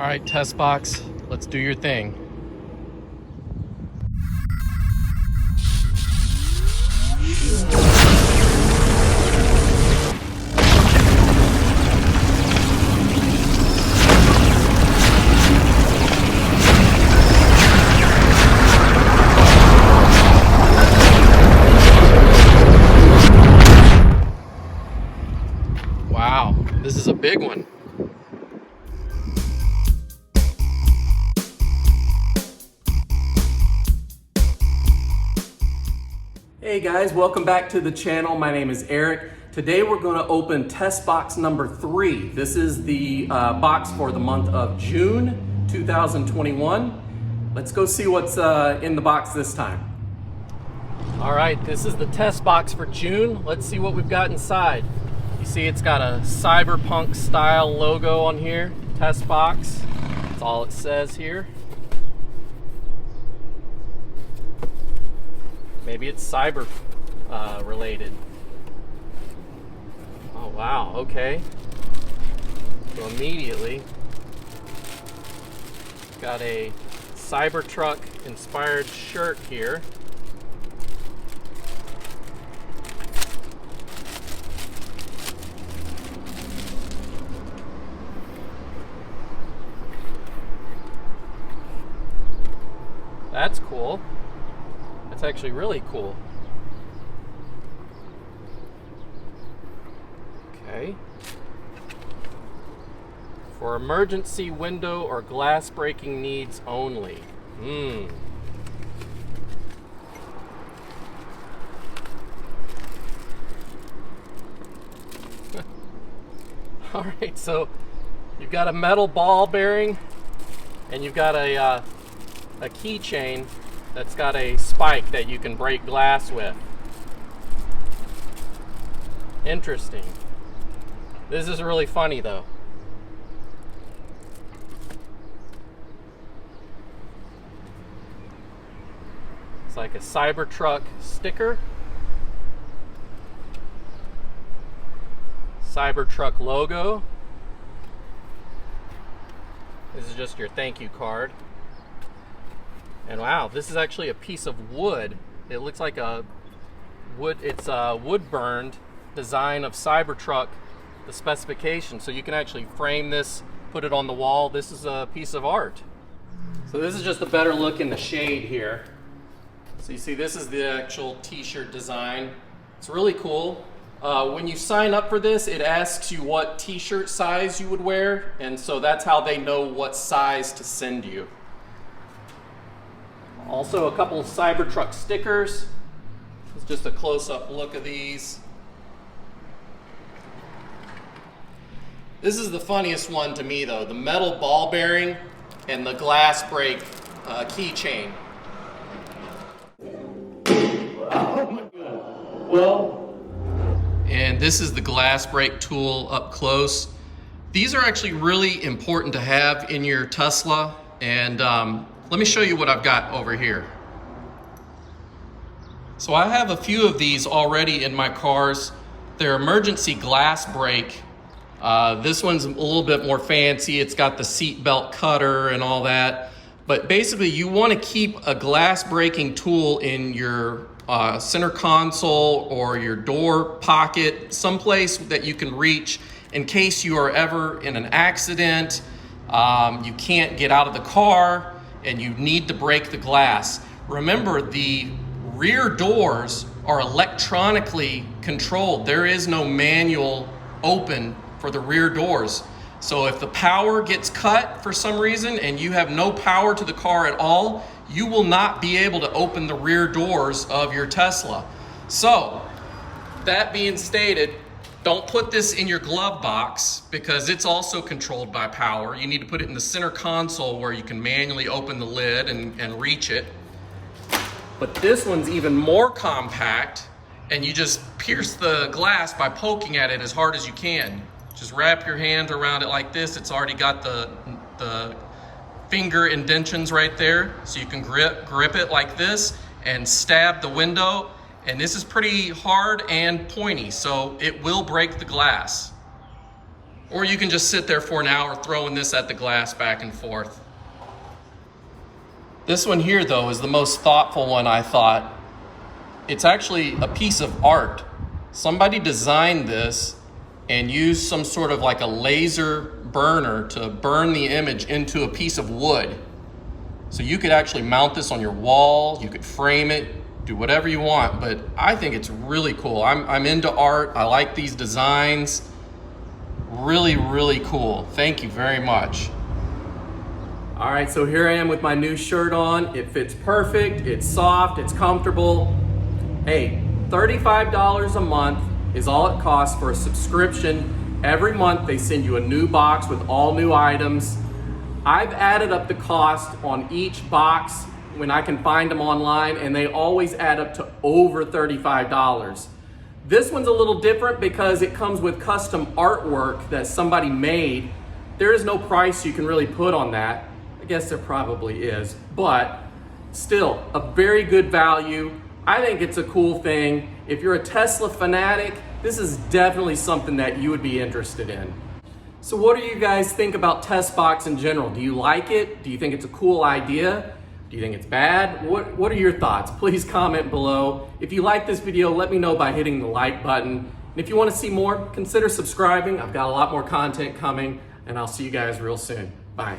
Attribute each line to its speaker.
Speaker 1: right, Tesbox, let's do your thing. Wow, this is a big one. Hey guys, welcome back to the channel. My name is Eric. Today we're going to open test box number 3. This is the box for the month of June 2021. Let's go see what's in the box this time. All right, this is the test box for June. Let's see what we've got inside. You see it's got a Cyberpunk style logo on here, test box. That's all it says here. Maybe it's cyber related. Oh wow, okay. So immediately, got a Cybertruck inspired shirt here. That's cool. That's actually really cool. Okay. For emergency window or glass breaking needs only. All right, so you've got a metal ball bearing and you've got a keychain that's got a spike that you can break glass with. Interesting. This is really funny though. It's like a Cybertruck sticker. Cybertruck logo. This is just your thank you card. And wow, this is actually a piece of wood. It looks like it's a wood burned design of Cybertruck, the specification. So you can actually frame this, put it on the wall. This is a piece of art. So this is just a better look in the shade here. So you see this is the actual t-shirt design. It's really cool. When you sign up for this, it asks you what t-shirt size you would wear. And so that's how they know what size to send you. Also a couple of Cybertruck stickers. It's just a close-up look of these. This is the funniest one to me though, the metal ball bearing and the glass break keychain. Oh my God. Well, and this is the glass break tool up close. These are actually really important to have in your Tesla, and let me show you what I've got over here. So I have a few of these already in my cars. They're emergency glass break. This one's a little bit more fancy. It's got the seat belt cutter and all that. But basically you want to keep a glass breaking tool in your center console or your door pocket, someplace that you can reach in case you are ever in an accident, you can't get out of the car, and you need to break the glass. Remember, the rear doors are electronically controlled. There is no manual open for the rear doors. So if the power gets cut for some reason and you have no power to the car at all, you will not be able to open the rear doors of your Tesla. So, that being stated, don't put this in your glove box because it's also controlled by power. You need to put it in the center console where you can manually open the lid and reach it. But this one's even more compact, and you just pierce the glass by poking at it as hard as you can. Just wrap your hand around it like this. It's already got the finger indentions right there, so you can grip it like this and stab the window. And this is pretty hard and pointy, so it will break the glass. Or you can just sit there for an hour throwing this at the glass back and forth. This one here, though, is the most thoughtful one, I thought. It's actually a piece of art. Somebody designed this and used some sort of like a laser burner to burn the image into a piece of wood. So you could actually mount this on your wall, you could frame it, do whatever you want, but I think it's really cool. I'm into art, I like these designs. Really, really cool. Thank you very much. All right, so here I am with my new shirt on. It fits perfect, it's soft, it's comfortable. Hey, $35 a month is all it costs for a subscription. Every month they send you a new box with all new items. I've added up the cost on each box when I can find them online, and they always add up to over $35. This one's a little different because it comes with custom artwork that somebody made. There is no price you can really put on that. I guess there probably is, but still a very good value. I think it's a cool thing. If you're a Tesla fanatic, this is definitely something that you would be interested in. So what do you guys think about Tesbox in general? Do you like it? Do you think it's a cool idea? Do you think it's bad? What are your thoughts? Please comment below. If you like this video, let me know by hitting the like button. And if you want to see more, consider subscribing. I've got a lot more content coming, and I'll see you guys real soon. Bye.